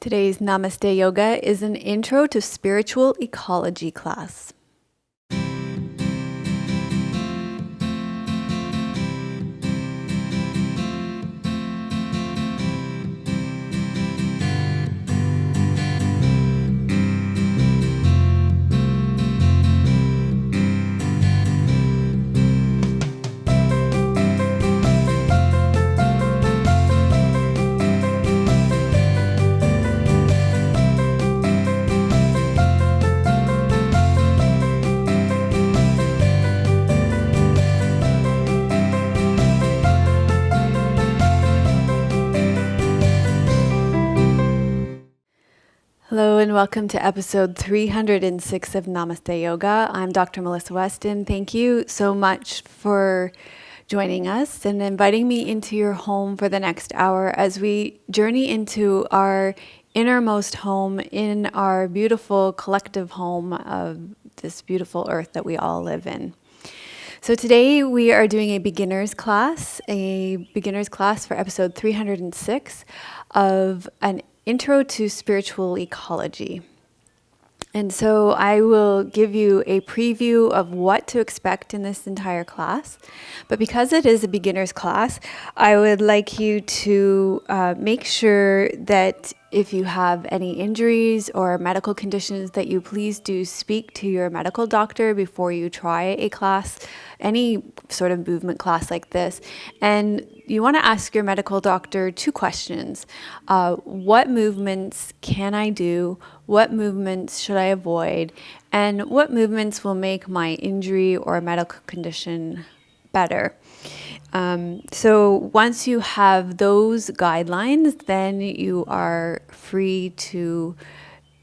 Today's Namaste Yoga is an intro to spiritual ecology class. Hello and welcome to episode 306 of Namaste Yoga. I'm Dr. Melissa Weston. Thank you so much for joining us and inviting me into your home for the next hour as we journey into our innermost home in our beautiful collective home of this beautiful earth that we all live in. So today we are doing a beginner's class for episode 306 of an intro to spiritual ecology. And so I will give you a preview of what to expect in this entire class. But because it is a beginner's class, I would like you to make sure that if you have any injuries or medical conditions, that you please do speak to your medical doctor before you try a class, any sort of movement class like this. And you want to ask your medical doctor two questions. What movements can I do? What movements should I avoid? And what movements will make my injury or medical condition better? So once you have those guidelines, then you are free to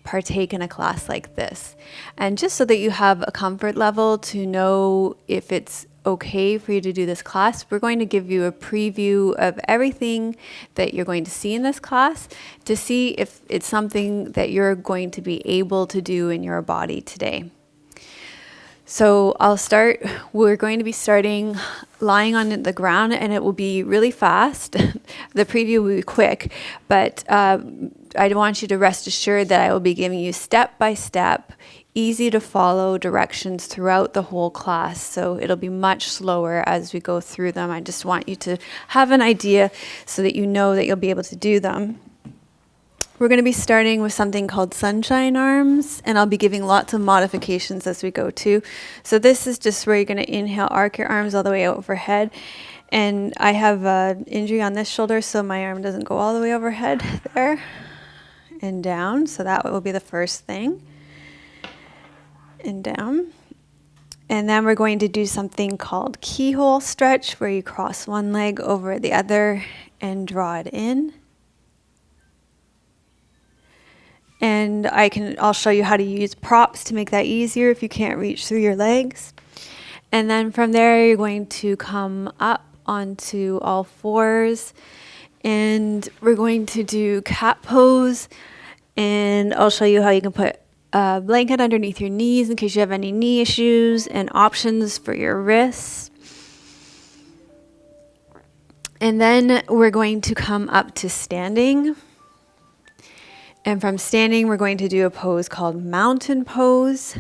partake in a class like this. And just so that you have a comfort level to know if it's okay for you to do this class, we're going to give you a preview of everything that you're going to see in this class to see if it's something that you're going to be able to do in your body today. So I'll start. We're going to be starting lying on the ground, and it will be really fast. The preview will be quick, but I want you to rest assured that I will be giving you step-by-step, easy to follow directions throughout the whole class. So it'll be much slower as we go through them. I just want you to have an idea so that you know that you'll be able to do them. We're going to be starting with something called sunshine arms, and I'll be giving lots of modifications as we go too. So this is just where you're going to inhale, arc your arms all the way overhead. And I have an injury on this shoulder, so my arm doesn't go all the way overhead there and down. So that will be the first thing. And down. And then we're going to do something called keyhole stretch, where you cross one leg over the other and draw it in. And I'll show you how to use props to make that easier if you can't reach through your legs. And then from there, you're going to come up onto all fours. And we're going to do cat pose. And I'll show you how you can put a blanket underneath your knees in case you have any knee issues, and options for your wrists. And then we're going to come up to standing. And from standing, we're going to do a pose called mountain pose.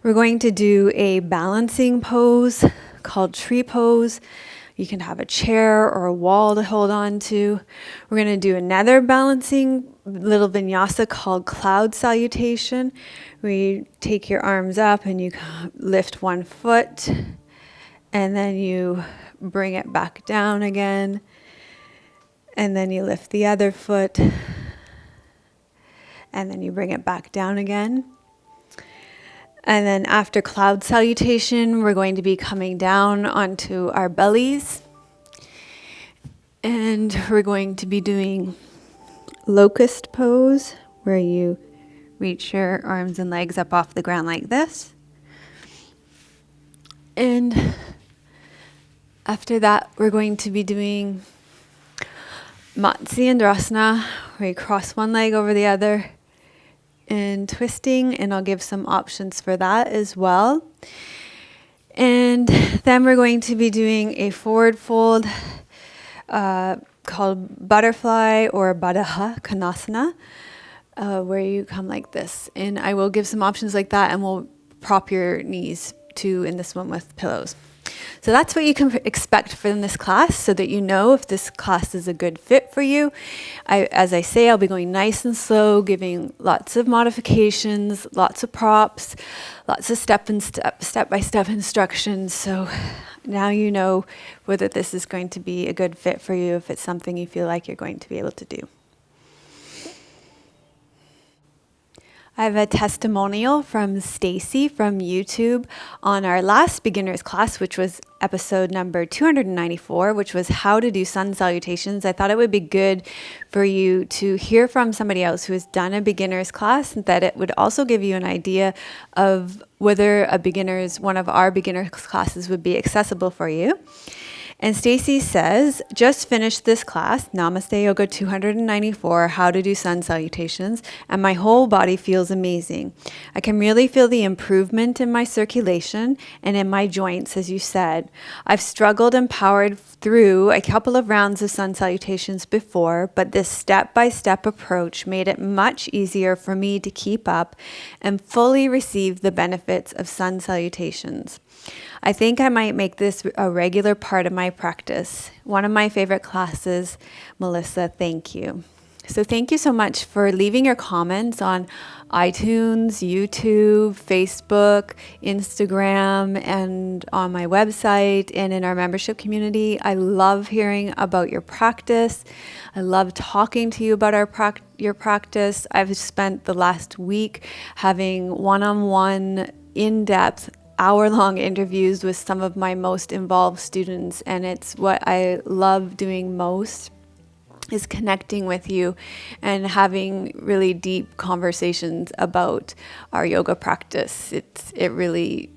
We're going to do a balancing pose called tree pose. You can have a chair or a wall to hold on to. We're going to do another balancing little vinyasa called cloud salutation, where you take your arms up and you lift one foot, and then you bring it back down again, and then you lift the other foot, and then you bring it back down again. And then after cloud salutation, we're going to be coming down onto our bellies. And we're going to be doing Locust pose, where you reach your arms and legs up off the ground like this. And after that, we're going to be doing Matsyendrasana, where you cross one leg over the other and twisting, and I'll give some options for that as well. And then we're going to be doing a forward fold called butterfly or Baddha Konasana, where you come like this. And I will give some options like that, and we'll prop your knees too in this one with pillows. So that's what you can expect from this class, so that you know if this class is a good fit for you. As I say, I'll be going nice and slow, giving lots of modifications, lots of props, lots of step-by-step instructions. So now you know whether this is going to be a good fit for you, if it's something you feel like you're going to be able to do. I have a testimonial from Stacy from YouTube on our last beginner's class, which was episode number 294, which was how to do sun salutations. I thought it would be good for you to hear from somebody else who has done a beginner's class, and that it would also give you an idea of whether one of our beginner's classes would be accessible for you. And Stacy says, just finished this class, Namaste Yoga 294, how to do sun salutations, and my whole body feels amazing. I can really feel the improvement in my circulation and in my joints, as you said. I've struggled and powered through a couple of rounds of sun salutations before, but this step-by-step approach made it much easier for me to keep up and fully receive the benefits of sun salutations. I think I might make this a regular part of my practice. One of my favorite classes, Melissa, thank you. So thank you so much for leaving your comments on iTunes, YouTube, Facebook, Instagram, and on my website and in our membership community. I love hearing about your practice. I love talking to you about your practice. I've spent the last week having one-on-one, in-depth, hour-long interviews with some of my most involved students, and it's what I love doing most, is connecting with you and having really deep conversations about our yoga practice. It really,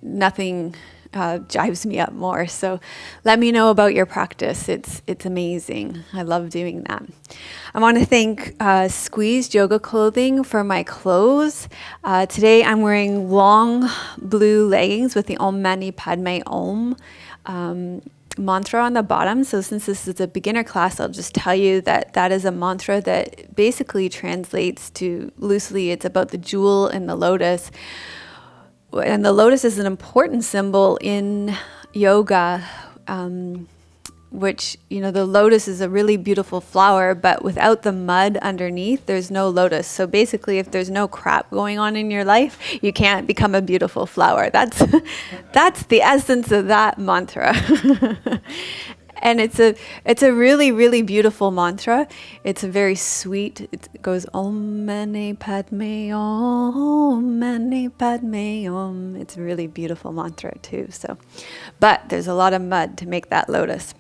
nothing jives me up more. So let me know about your practice. It's amazing. I love doing that. I want to thank Squeezed Yoga Clothing for my clothes. Today I'm wearing long blue leggings with the Om Mani Padme Om mantra on the bottom. So since this is a beginner class, I'll just tell you that is a mantra that basically translates to, loosely, it's about the jewel in the lotus. And the lotus is an important symbol in yoga, which, the lotus is a really beautiful flower, but without the mud underneath, there's no lotus. So basically, if there's no crap going on in your life, you can't become a beautiful flower. That's the essence of that mantra. And it's a really, really beautiful mantra. It's a very sweet, it goes Om Mani Padme Om Mani Padme Om. It's a really beautiful mantra too. But there's a lot of mud to make that lotus.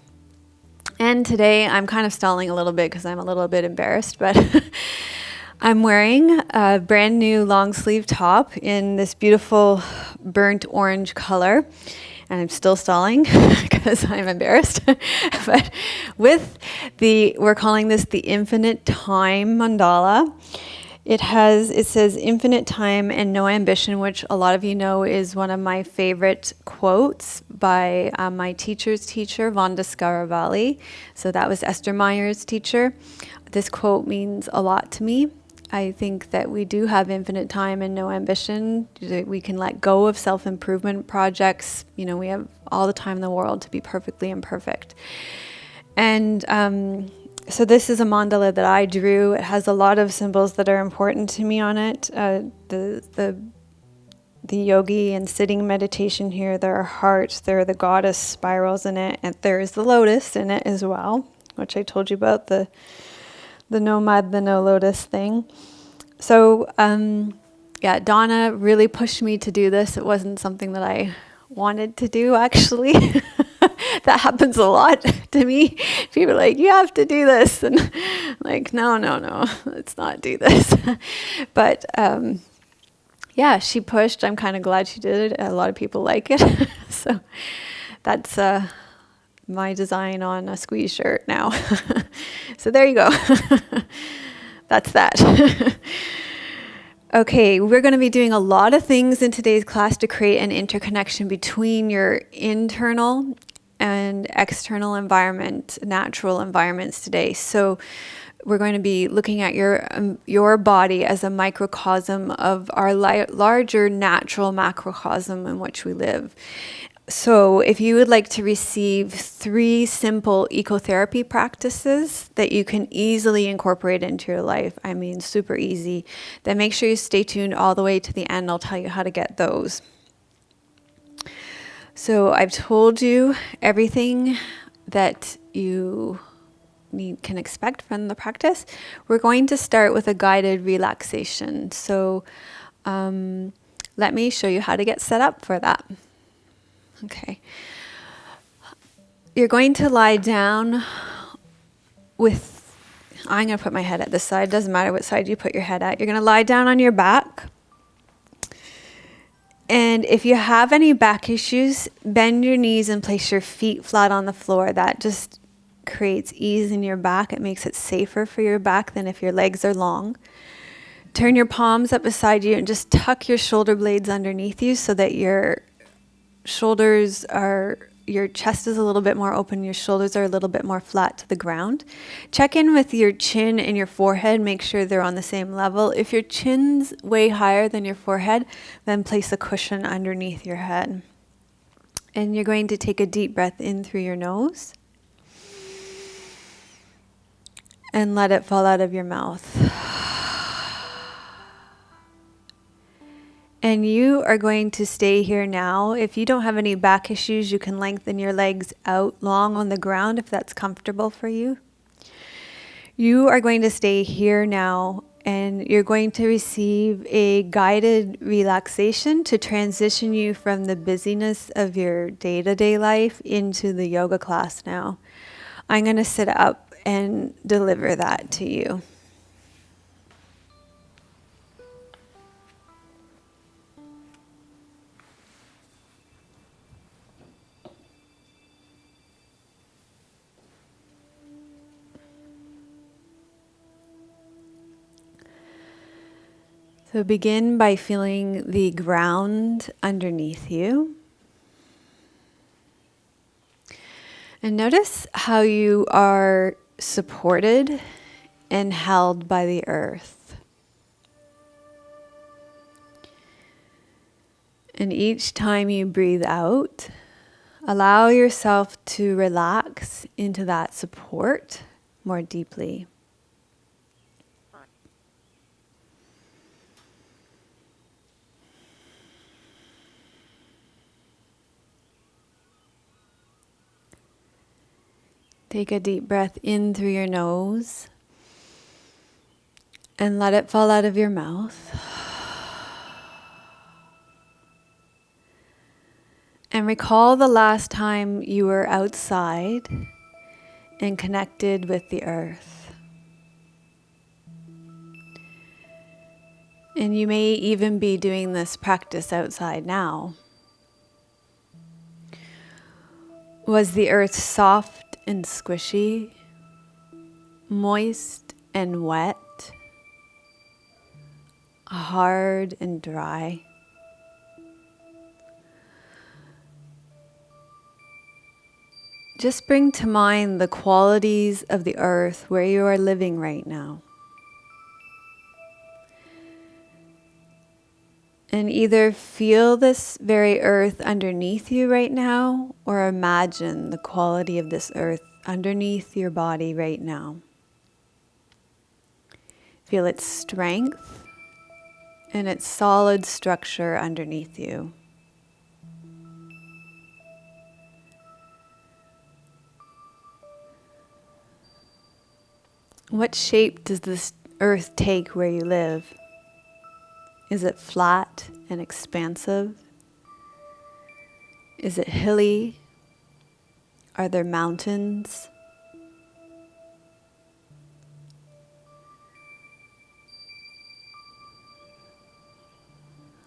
And today I'm kind of stalling a little bit because I'm a little bit embarrassed, but I'm wearing a brand new long sleeve top in this beautiful burnt orange color. And I'm still stalling because I'm embarrassed. But we're calling this the Infinite Time Mandala. It says infinite time and no ambition, which a lot of you know is one of my favorite quotes by my teacher's teacher, Vanda Scaravalli. So that was Esther Meyer's teacher. This quote means a lot to me. I think that we do have infinite time and no ambition. We can let go of self-improvement projects. We have all the time in the world to be perfectly imperfect. And so this is a mandala that I drew. It has a lot of symbols that are important to me on it. The yogi and sitting meditation here, there are hearts, there are the goddess spirals in it, and there is the lotus in it as well, which I told you about, the no mud, the no lotus thing. So, Donna really pushed me to do this. It wasn't something that I wanted to do, actually. That happens a lot to me. People are like, you have to do this. And I'm like, no, let's not do this. But, she pushed. I'm kind of glad she did it. A lot of people like it. So that's my design on a squeeze shirt now. So there you go. That's that. Okay, we're going to be doing a lot of things in today's class to create an interconnection between your internal and external environment, natural environments today. So we're going to be looking at your body as a microcosm of our larger natural macrocosm in which we live. So if you would like to receive 3 simple ecotherapy practices that you can easily incorporate into your life, I mean super easy, then make sure you stay tuned all the way to the end. I'll tell you how to get those. So I've told you everything that you can expect from the practice. We're going to start with a guided relaxation. So let me show you how to get set up for that. Okay. You're going to lie down I'm going to put my head at this side. Doesn't matter what side you put your head at. You're going to lie down on your back. And if you have any back issues, bend your knees and place your feet flat on the floor. That just creates ease in your back. It makes it safer for your back than if your legs are long. Turn your palms up beside you and just tuck your shoulder blades underneath you so that your chest is a little bit more open, your shoulders are a little bit more flat to the ground. Check in with your chin and your forehead, make sure they're on the same level. If your chin's way higher than your forehead, then place a cushion underneath your head. And you're going to take a deep breath in through your nose and let it fall out of your mouth. And you are going to stay here now. If you don't have any back issues, you can lengthen your legs out long on the ground if that's comfortable for you. You are going to stay here now, and you're going to receive a guided relaxation to transition you from the busyness of your day-to-day life into the yoga class now. I'm going to sit up and deliver that to you. So begin by feeling the ground underneath you. And notice how you are supported and held by the earth. And each time you breathe out, allow yourself to relax into that support more deeply. Take a deep breath in through your nose and let it fall out of your mouth. And recall the last time you were outside and connected with the earth. And you may even be doing this practice outside now. Was the earth soft and squishy, moist and wet, hard and dry? Just bring to mind the qualities of the earth where you are living right now. And either feel this very earth underneath you right now, or imagine the quality of this earth underneath your body right now. Feel its strength and its solid structure underneath you. What shape does this earth take where you live? Is it flat and expansive? Is it hilly? Are there mountains?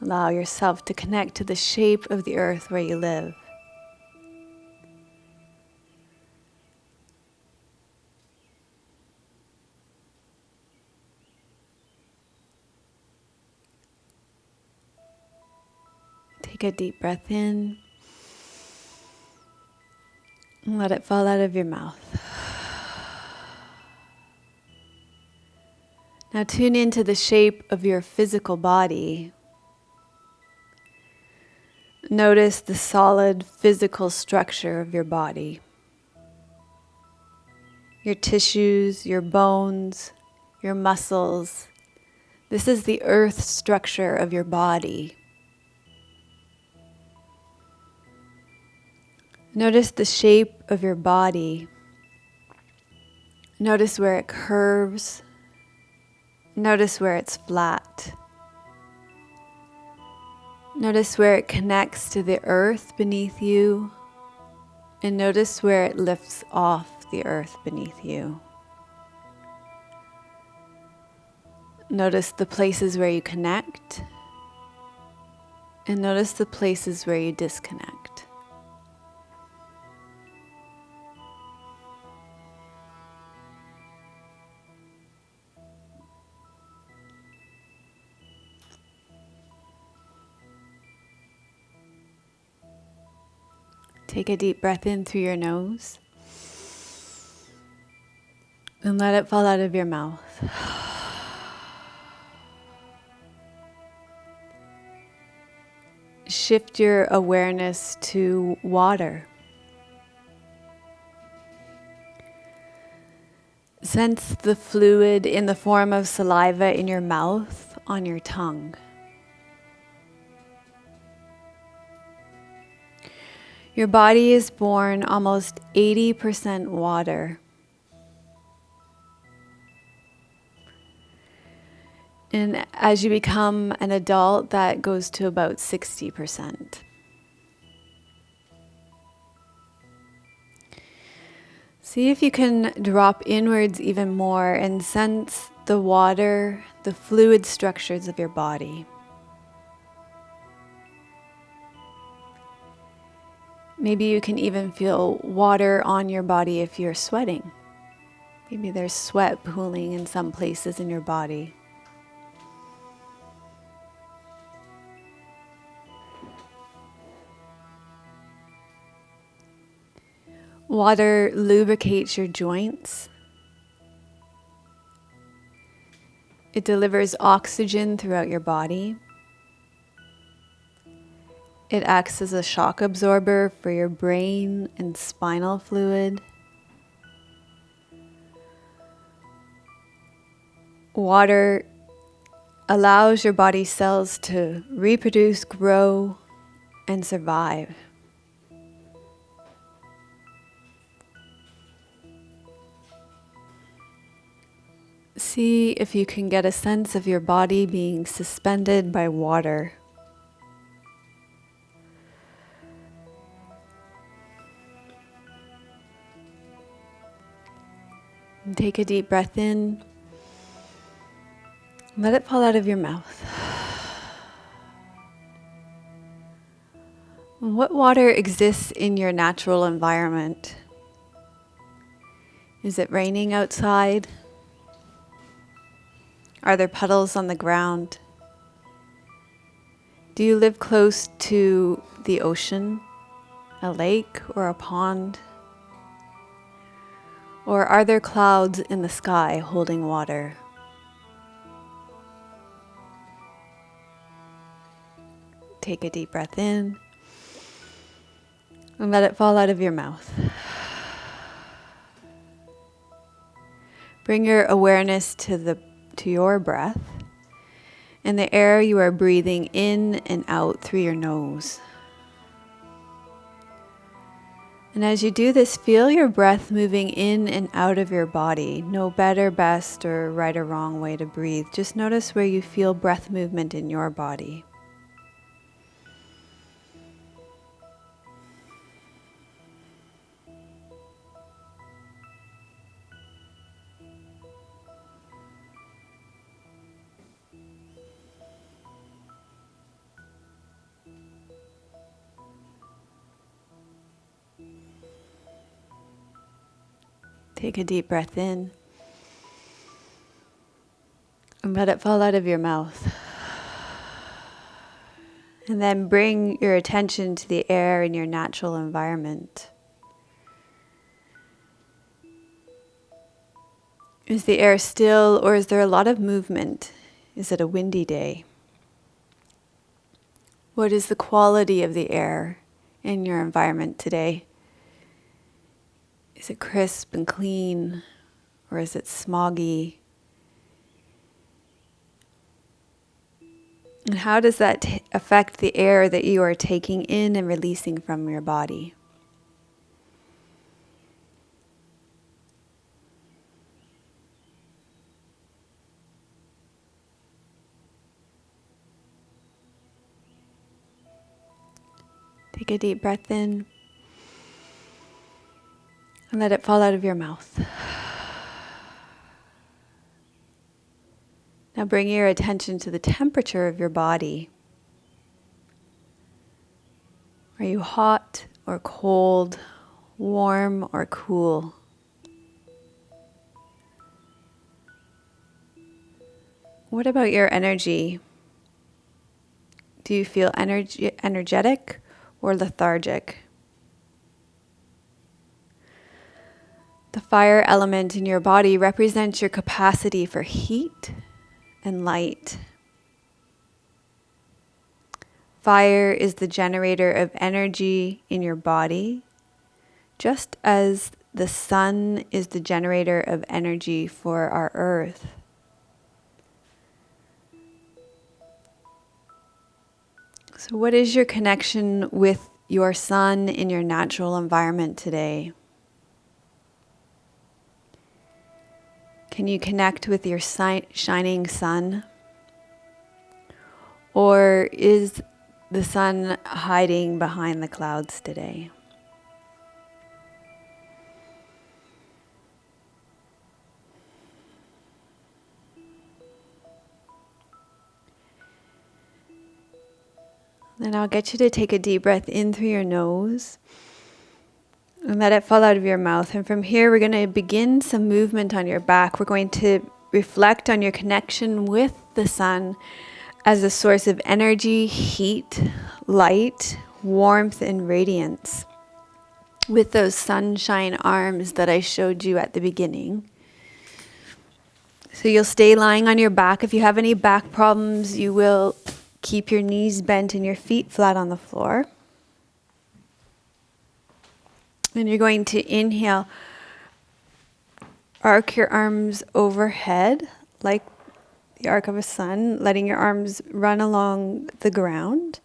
Allow yourself to connect to the shape of the earth where you live. Take a deep breath in. And let it fall out of your mouth. Now tune into the shape of your physical body. Notice the solid physical structure of your body. Your tissues, your bones, your muscles. This is the earth structure of your body. Notice the shape of your body. Notice where it curves. Notice where it's flat. Notice where it connects to the earth beneath you. And notice where it lifts off the earth beneath you. Notice the places where you connect. And notice the places where you disconnect. Take a deep breath in through your nose and let it fall out of your mouth. Shift your awareness to water. Sense the fluid in the form of saliva in your mouth, on your tongue. Your body is born almost 80% water. And as you become an adult, that goes to about 60%. See if you can drop inwards even more and sense the water, the fluid structures of your body. Maybe you can even feel water on your body if you're sweating. Maybe there's sweat pooling in some places in your body. Water lubricates your joints. It delivers oxygen throughout your body. It acts as a shock absorber for your brain and spinal fluid. Water allows your body cells to reproduce, grow, and survive. See if you can get a sense of your body being suspended by water. And take a deep breath in. Let it fall out of your mouth. What water exists in your natural environment? Is it raining outside? Are there puddles on the ground? Do you live close to the ocean, a lake, or a pond? Or are there clouds in the sky holding water? Take a deep breath in and let it fall out of your mouth. Bring your awareness to your breath and the air you are breathing in and out through your nose. And as you do this, feel your breath moving in and out of your body. No better, best, or right or wrong way to breathe. Just notice where you feel breath movement in your body. Take a deep breath in and let it fall out of your mouth. And then bring your attention to the air in your natural environment. Is the air still, or is there a lot of movement? Is it a windy day? What is the quality of the air in your environment today? Is it crisp and clean, or is it smoggy? And how does that affect the air that you are taking in and releasing from your body? Take a deep breath in and let it fall out of your mouth. Now bring your attention to the temperature of your body. Are you hot or cold, warm or cool? What about your energy? Do you feel energetic or lethargic? The fire element in your body represents your capacity for heat and light. Fire is the generator of energy in your body, just as the sun is the generator of energy for our earth. So what is your connection with your sun in your natural environment today? Can you connect with your shining sun? Or is the sun hiding behind the clouds today? Then I'll get you to take a deep breath in through your nose and let it fall out of your mouth. And from here, we're going to begin some movement on your back. We're going to reflect on your connection with the sun as a source of energy, heat, light, warmth, and radiance. With those sunshine arms that I showed you at the beginning. So you'll stay lying on your back. If you have any back problems, you will keep your knees bent and your feet flat on the floor. And you're going to inhale, arc your arms overhead like the arc of a sun, letting your arms run along the ground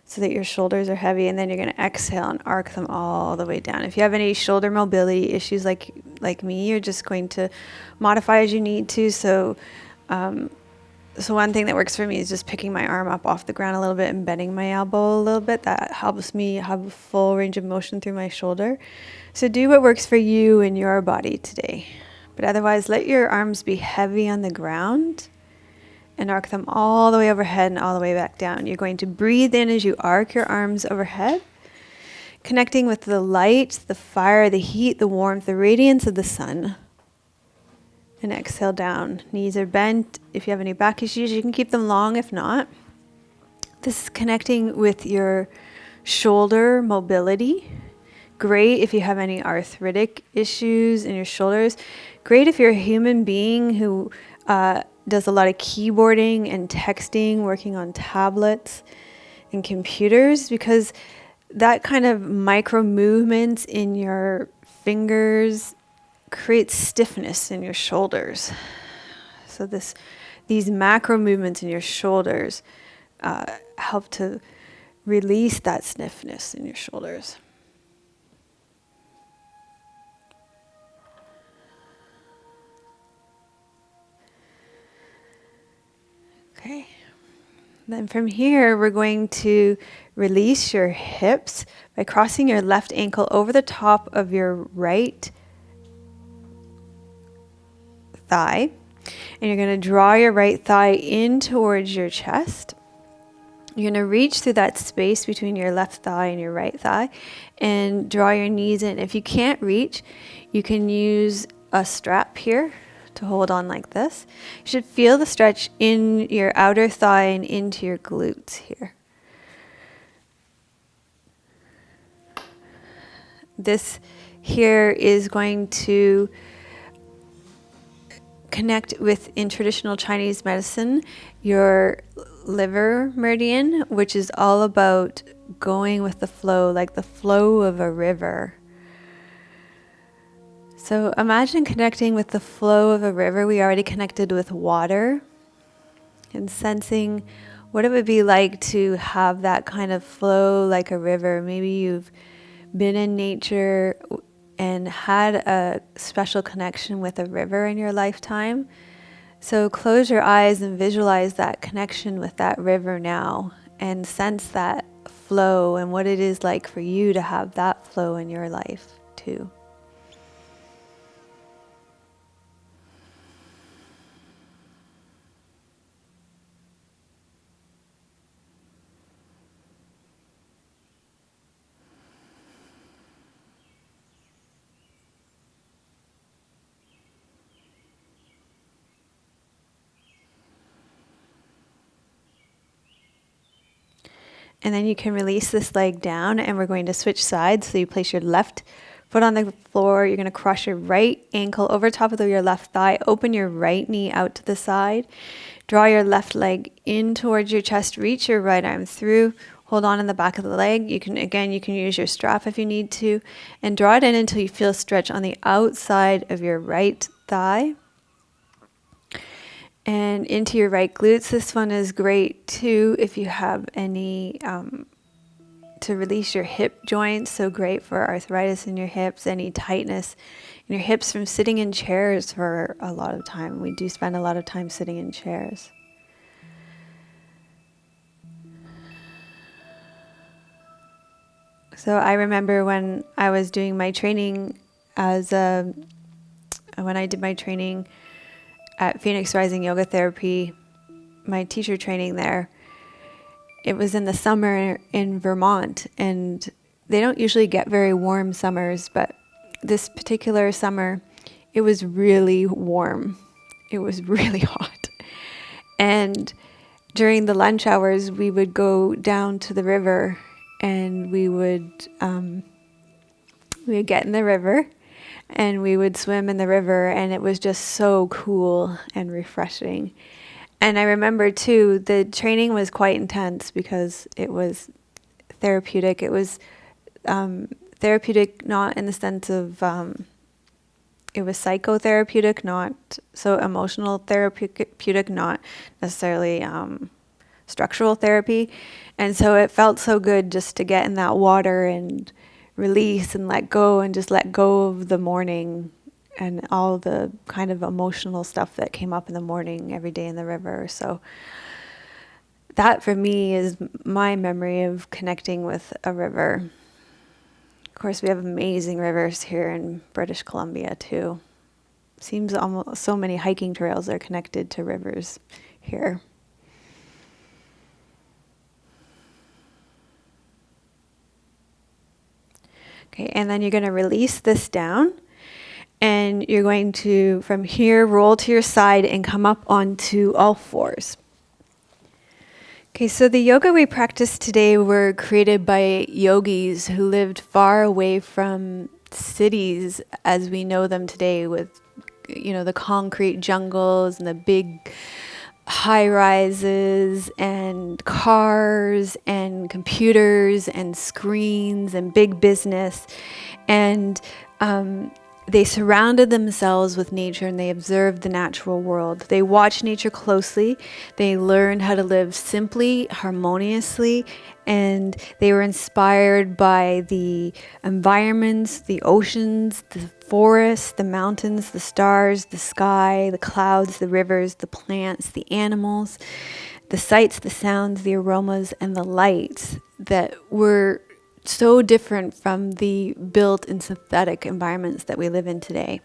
so that your shoulders are heavy. And then you're going to exhale and arc them all the way down. If you have any shoulder mobility issues like me, you're just going to modify as you need to. So one thing that works for me is just picking my arm up off the ground a little bit and bending my elbow a little bit. That helps me have a full range of motion through my shoulder. So do what works for you in your body today. But otherwise, let your arms be heavy on the ground and arc them all the way overhead and all the way back down. You're going to breathe in as you arc your arms overhead, connecting with the light, the fire, the heat, the warmth, the radiance of the sun. And exhale down. Knees are bent. If you have any back issues, you can keep them long if not. This is connecting with your shoulder mobility. Great if you have any arthritic issues in your shoulders. Great if you're a human being who does a lot of keyboarding and texting, working on tablets and computers, because that kind of micro movements in your fingers creates stiffness in your shoulders. So these macro movements in your shoulders help to release that stiffness in your shoulders. Okay. Then from here, we're going to release your hips by crossing your left ankle over the top of your right thigh. And you're going to draw your right thigh in towards your chest. You're going to reach through that space between your left thigh and your right thigh and draw your knees in. If you can't reach, you can use a strap here to hold on like this. You should feel the stretch in your outer thigh and into your glutes here. This here is going to connect with, in traditional Chinese medicine, your liver meridian, which is all about going with the flow, like the flow of a river. So imagine connecting with the flow of a river. We already connected with water, and sensing what it would be like to have that kind of flow like a river. Maybe you've been in nature and had a special connection with a river in your lifetime. So close your eyes and visualize that connection with that river now, and sense that flow and what it is like for you to have that flow in your life too. And then you can release this leg down, and we're going to switch sides. So you place your left foot on the floor. You're going to cross your right ankle over top of your left thigh. Open your right knee out to the side. Draw your left leg in towards your chest. Reach your right arm through. Hold on in the back of the leg. You can use your strap if you need to. And draw it in until you feel stretch on the outside of your right thigh. And into your right glutes. This one is great too if you have any, to release your hip joints. So great for arthritis in your hips, any tightness in your hips from sitting in chairs for a lot of time. We do spend a lot of time sitting in chairs. So I remember when I was doing my training when I did my training at Phoenix Rising Yoga Therapy, my teacher training there, it was in the summer in Vermont, and they don't usually get very warm summers, but this particular summer, it was really warm. It was really hot. And during the lunch hours, we would go down to the river, and we would get in the river, and we would swim in the river, and it was just so cool and refreshing. And I remember too, the training was quite intense because it was therapeutic. It was therapeutic not in the sense of, it was psychotherapeutic, not so emotional therapeutic, not necessarily structural therapy. And so it felt so good just to get in that water and release and let go, and just let go of the morning and all the kind of emotional stuff that came up in the morning every day in the river. So that for me is my memory of connecting with a river. Of course, we have amazing rivers here in British Columbia too. Seems almost so many hiking trails are connected to rivers here. Okay, and then you're going to release this down, and you're going to, from here, roll to your side and come up onto all fours. Okay, so the yoga we practiced today were created by yogis who lived far away from cities as we know them today, with, the concrete jungles and the big high-rises and cars and computers and screens and big business. And they surrounded themselves with nature, and they observed the natural world. They watched nature closely. They learned how to live simply, harmoniously, and they were inspired by the environments, the oceans, the forests, the mountains, the stars, the sky, the clouds, the rivers, the plants, the animals, the sights, the sounds, the aromas, and the lights that were so different from the built and synthetic environments that we live in today.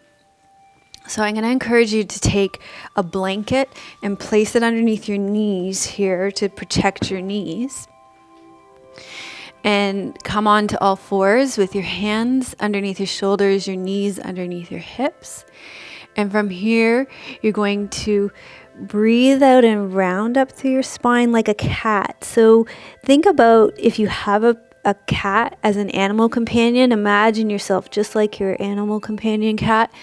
So I'm going to encourage you to take a blanket and place it underneath your knees here to protect your knees. And come on to all fours with your hands underneath your shoulders, your knees underneath your hips. And from here, you're going to breathe out and round up through your spine like a cat. So think about if you have a cat as an animal companion. Imagine yourself just like your animal companion cat,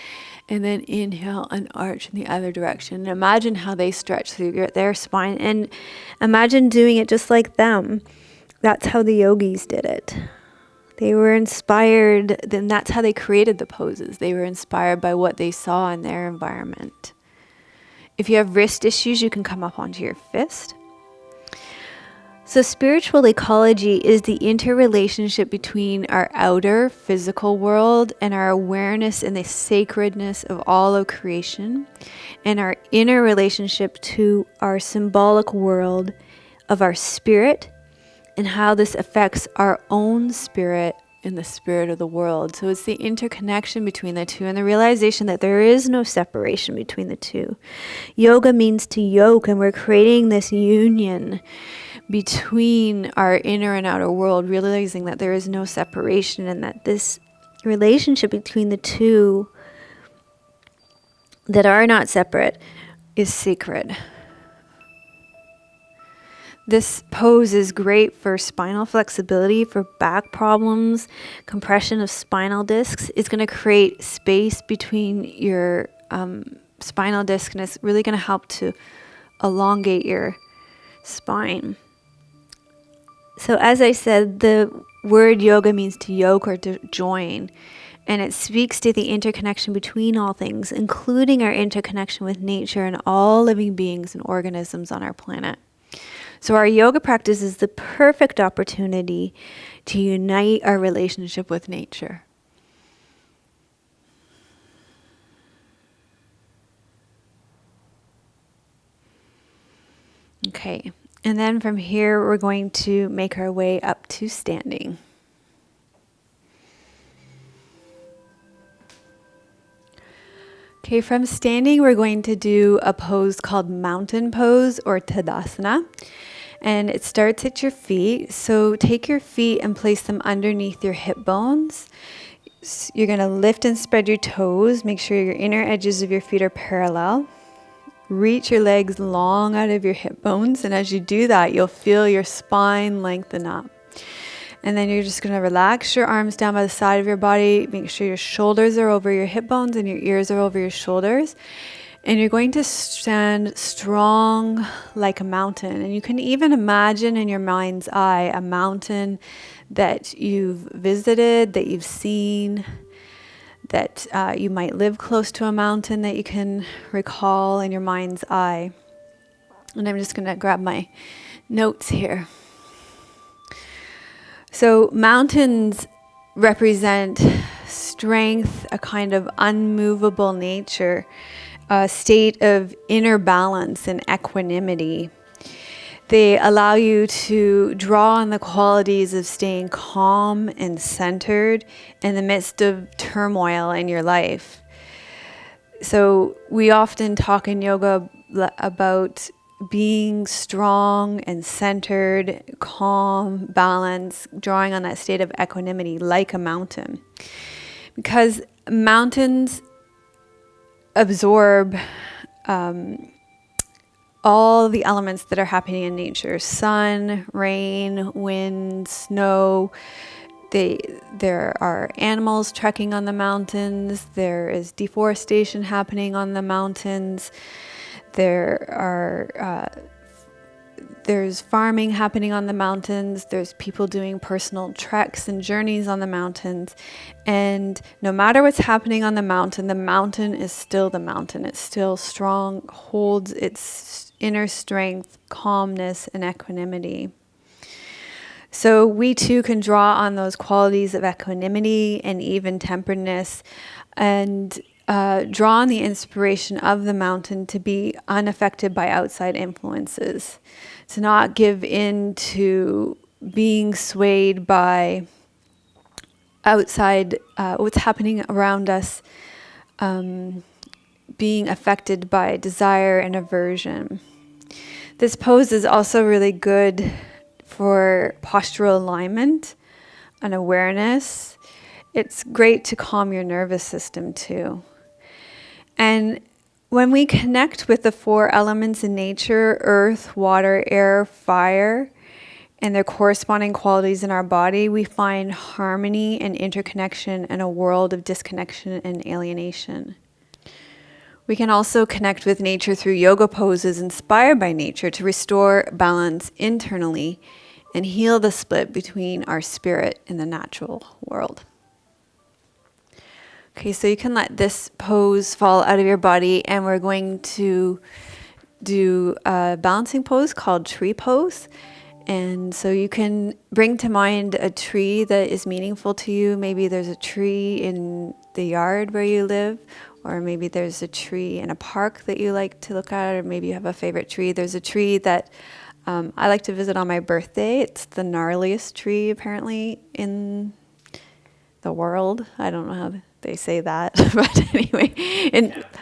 And then inhale and arch in the other direction. And imagine how they stretch through their spine. And imagine doing it just like them. That's how the yogis did it. They were inspired, then that's how they created the poses. They were inspired by what they saw in their environment. If you have wrist issues, you can come up onto your fist. So spiritual ecology is the interrelationship between our outer physical world and our awareness in the sacredness of all of creation, and our inner relationship to our symbolic world of our spirit, and how this affects our own spirit and the spirit of the world. So it's the interconnection between the two and the realization that there is no separation between the two. Yoga means to yoke, and we're creating this union between our inner and outer world, realizing that there is no separation and that this relationship between the two that are not separate is sacred. This pose is great for spinal flexibility, for back problems, compression of spinal discs. It's going to create space between your spinal disc, and it's really going to help to elongate your spine. So as I said, the word yoga means to yoke or to join, and it speaks to the interconnection between all things, including our interconnection with nature and all living beings and organisms on our planet. So our yoga practice is the perfect opportunity to unite our relationship with nature. Okay. And then from here, we're going to make our way up to standing. Okay, from standing, we're going to do a pose called mountain pose or Tadasana. And it starts at your feet. So take your feet and place them underneath your hip bones. You're going to lift and spread your toes. Make sure your inner edges of your feet are parallel. Reach your legs long out of your hip bones, and as you do that, you'll feel your spine lengthen up. And then you're just going to relax your arms down by the side of your body. Make sure your shoulders are over your hip bones and your ears are over your shoulders. And you're going to stand strong like a mountain. And you can even imagine in your mind's eye a mountain that you've visited, that you've seen, that you might live close to a mountain that you can recall in your mind's eye. And I'm just going to grab my notes here. So mountains represent strength, a kind of unmovable nature, a state of inner balance and equanimity. They allow you to draw on the qualities of staying calm and centered in the midst of turmoil in your life. So we often talk in yoga about being strong and centered, calm, balanced, drawing on that state of equanimity like a mountain. Because mountains absorb all the elements that are happening in nature: sun, rain, wind, snow. There are animals trekking on the mountains. There is deforestation happening on the mountains. There's farming happening on the mountains. There's people doing personal treks and journeys on the mountains. And no matter what's happening on the mountain is still the mountain. It's still strong, holds its inner strength, calmness, and equanimity. So we too can draw on those qualities of equanimity and even-temperedness, and draw on the inspiration of the mountain to be unaffected by outside influences, to not give in to being swayed by outside, what's happening around us, being affected by desire and aversion. This pose is also really good for postural alignment and awareness. It's great to calm your nervous system too. And when we connect with the four elements in nature, earth, water, air, fire, and their corresponding qualities in our body, we find harmony and interconnection in a world of disconnection and alienation. We can also connect with nature through yoga poses inspired by nature to restore balance internally and heal the split between our spirit and the natural world. Okay, so you can let this pose fall out of your body, and we're going to do a balancing pose called tree pose. And so you can bring to mind a tree that is meaningful to you. Maybe there's a tree in the yard where you live, or maybe there's a tree in a park that you like to look at, or maybe you have a favorite tree. There's a tree that I like to visit on my birthday. It's the gnarliest tree apparently in the world. I don't know how they say that, but anyway,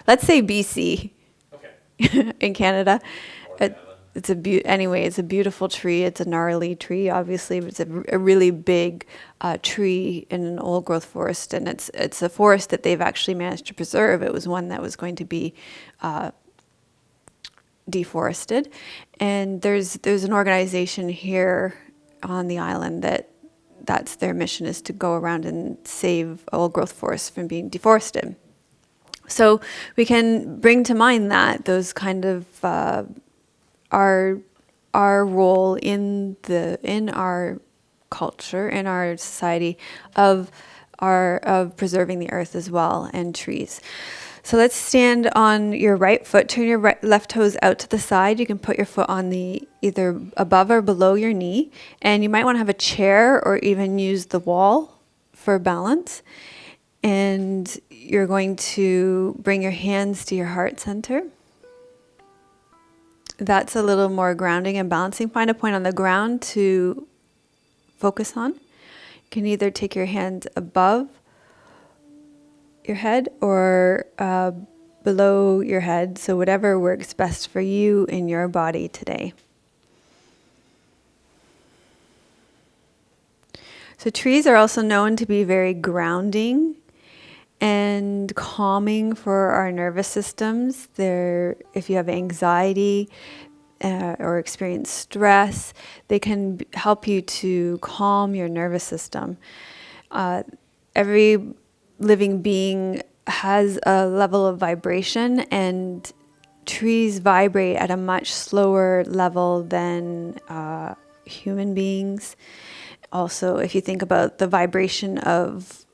let's say BC. Okay. In Canada. It's a beautiful tree. It's a gnarly tree, obviously, but it's a really big tree in an old growth forest, and it's a forest that they've actually managed to preserve. It was one that was going to be deforested, and there's an organization here on the island that's their mission, is to go around and save old growth forests from being deforested. So we can bring to mind that those kind of our role in our culture, in our society, of preserving the earth as well, and trees. So let's stand on your right foot, turn your left toes out to the side. You can put your foot on either above or below your knee, and you might want to have a chair or even use the wall for balance. And you're going to bring your hands to your heart center. That's a little more grounding and balancing. Find a point on the ground to focus on. You can either take your hands above your head or below your head, so whatever works best for you in your body today. So trees are also known to be very grounding and calming for our nervous systems. If you have anxiety or experience stress, they can help you to calm your nervous system. Every living being has a level of vibration, and trees vibrate at a much slower level than human beings. Also, if you think about the vibration of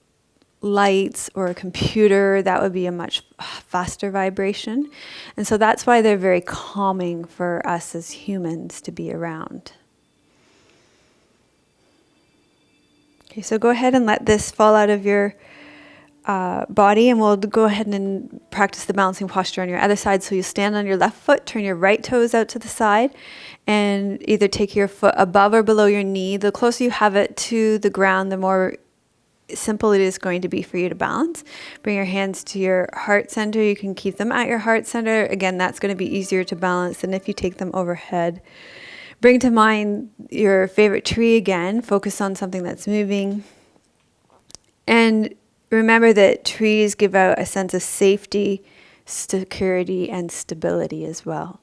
lights or a computer, that would be a much faster vibration. And so that's why they're very calming for us as humans to be around. Okay, so go ahead and let this fall out of your body, and we'll go ahead and practice the balancing posture on your other side. So you stand on your left foot, turn your right toes out to the side, and either take your foot above or below your knee. The closer you have it to the ground, the more simple it is going to be for you to balance. Bring your hands to your heart center. You can keep them at your heart center. Again, that's going to be easier to balance than if you take them overhead. Bring to mind your favorite tree again. Focus on something that's moving. And remember that trees give out a sense of safety, security, and stability as well.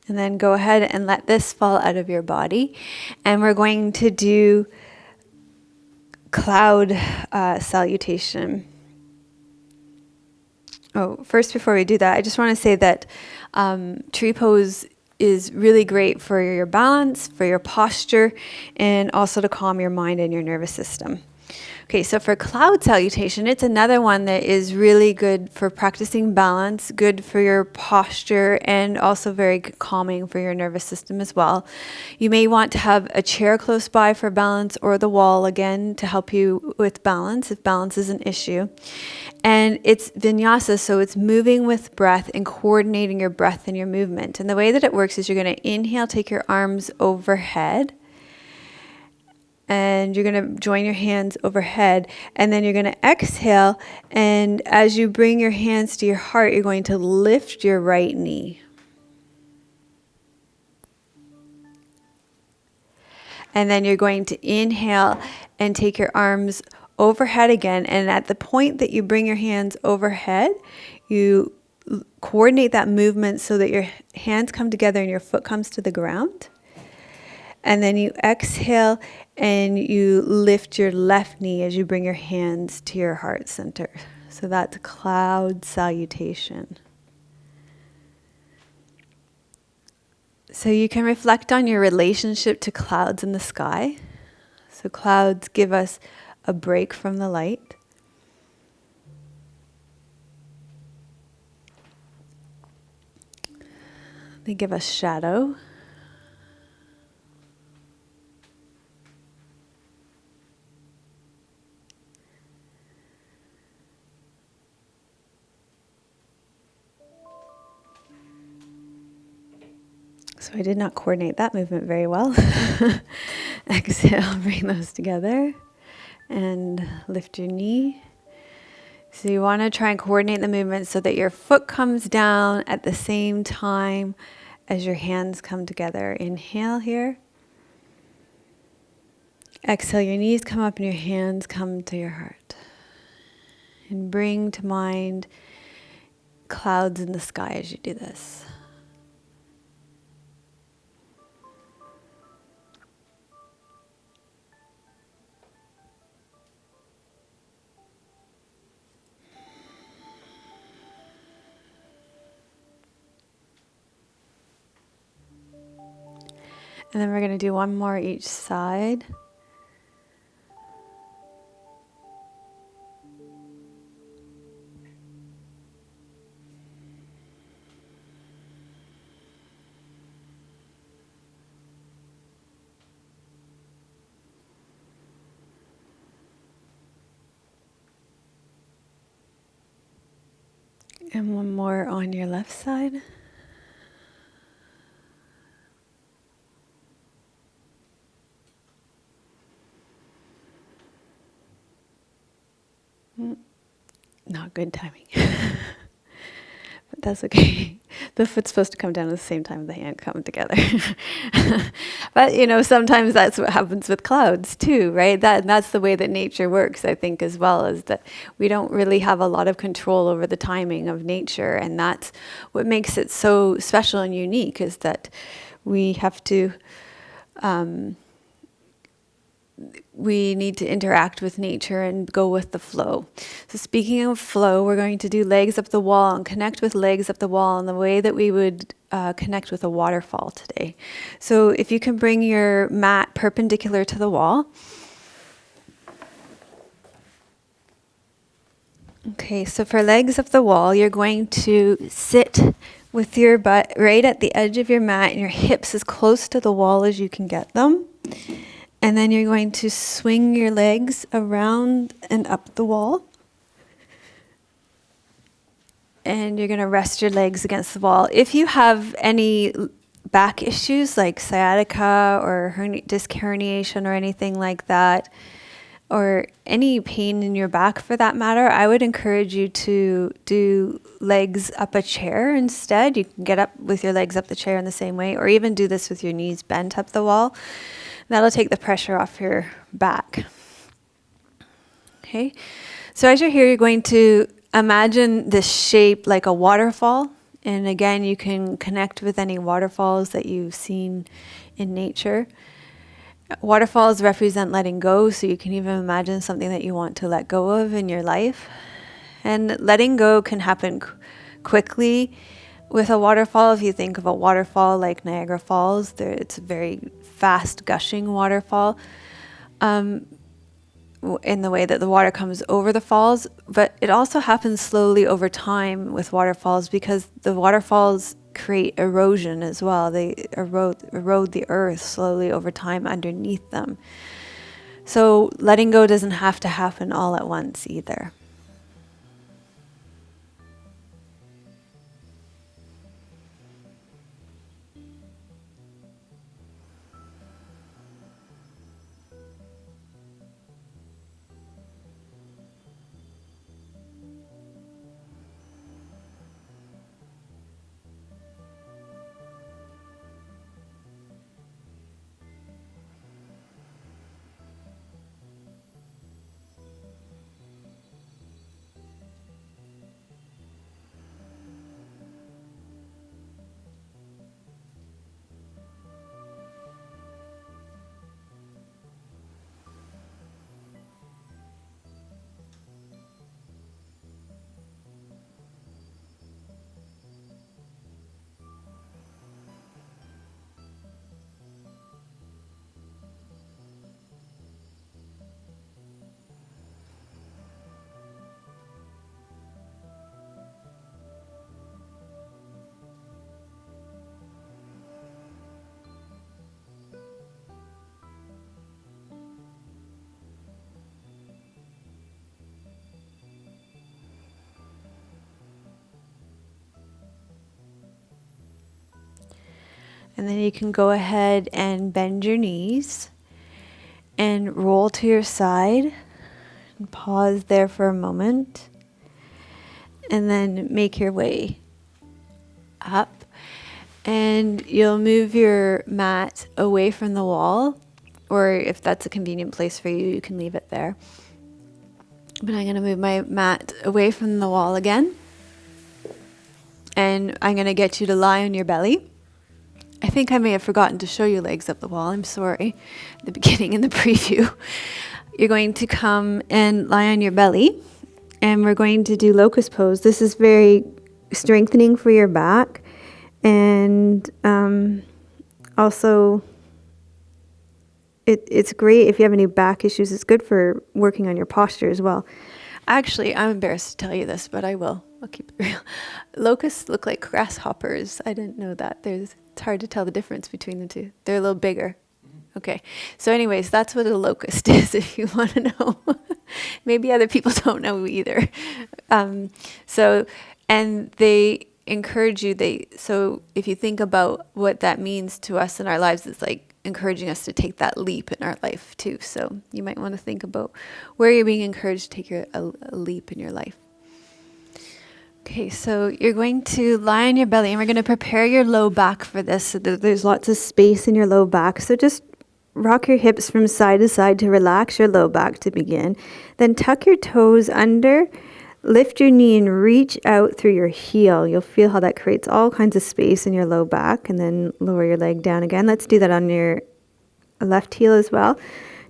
And then go ahead and let this fall out of your body. And we're going to do cloud salutation. Oh, first, before we do that, I just want to say that tree pose is really great for your balance, for your posture, and also to calm your mind and your nervous system. Okay, so for cloud salutation, it's another one that is really good for practicing balance, good for your posture, and also very calming for your nervous system as well. You may want to have a chair close by for balance, or the wall again to help you with balance if balance is an issue. And it's vinyasa, so it's moving with breath and coordinating your breath and your movement. And the way that it works is you're going to inhale, take your arms overhead. And you're going to join your hands overhead, and then you're going to exhale, and as you bring your hands to your heart, you're going to lift your right knee. And then you're going to inhale and take your arms overhead again. And at the point that you bring your hands overhead, you coordinate that movement so that your hands come together and your foot comes to the ground. And then you exhale and you lift your left knee as you bring your hands to your heart center. So that's cloud salutation. So you can reflect on your relationship to clouds in the sky. So clouds give us a break from the light. They give us shadow. So I did not coordinate that movement very well. Exhale, bring those together and lift your knee. So you want to try and coordinate the movement so that your foot comes down at the same time as your hands come together. Inhale here. Exhale, your knees come up and your hands come to your heart. And bring to mind clouds in the sky as you do this. And then we're going to do one more each side. And one more on your left side. Not good timing. But that's okay. The foot's supposed to come down at the same time the hand come together. But sometimes that's what happens with clouds too, right? That's the way that nature works, I think, as well, is that we don't really have a lot of control over the timing of nature, and that's what makes it so special and unique, is that we have to we need to interact with nature and go with the flow. So speaking of flow, we're going to do legs up the wall and connect with legs up the wall in the way that we would connect with a waterfall today. So if you can bring your mat perpendicular to the wall. Okay, so for legs up the wall, you're going to sit with your butt right at the edge of your mat and your hips as close to the wall as you can get them. And then you're going to swing your legs around and up the wall. And you're going to rest your legs against the wall. If you have any back issues like sciatica or disc herniation or anything like that, or any pain in your back for that matter, I would encourage you to do legs up a chair instead. You can get up with your legs up the chair in the same way, or even do this with your knees bent up the wall. That'll take the pressure off your back. Okay, so as you're here, you're going to imagine this shape like a waterfall. And again, you can connect with any waterfalls that you've seen in nature. Waterfalls represent letting go, so you can even imagine something that you want to let go of in your life. And letting go can happen quickly with a waterfall. If you think of a waterfall like Niagara Falls, it's a very fast gushing waterfall in the way that the water comes over the falls. But it also happens slowly over time with waterfalls, because the waterfalls create erosion as well. They erode the earth slowly over time underneath them. So letting go doesn't have to happen all at once either. And then you can go ahead and bend your knees and roll to your side and pause there for a moment. And then make your way up. And you'll move your mat away from the wall, or if that's a convenient place for you, you can leave it there. But I'm going to move my mat away from the wall again. And I'm going to get you to lie on your belly. I think I may have forgotten to show you legs up the wall. I'm sorry. At the beginning in the preview. You're going to come and lie on your belly. And we're going to do locust pose. This is very strengthening for your back. And also, it's great if you have any back issues. It's good for working on your posture as well. Actually, I'm embarrassed to tell you this, but I will. I'll keep it real. Locusts look like grasshoppers. I didn't know that. It's hard to tell the difference between the two. They're a little bigger. Okay. So anyways, that's what a locust is, if you want to know. Maybe other people don't know either. And they encourage you. So if you think about what that means to us in our lives, it's like encouraging us to take that leap in our life too. So you might want to think about where you're being encouraged to take a leap in your life. Okay, so you're going to lie on your belly, and we're going to prepare your low back for this. So there's lots of space in your low back. So just rock your hips from side to side to relax your low back to begin. Then tuck your toes under, lift your knee and reach out through your heel. You'll feel how that creates all kinds of space in your low back, and then lower your leg down again. Let's do that on your left heel as well.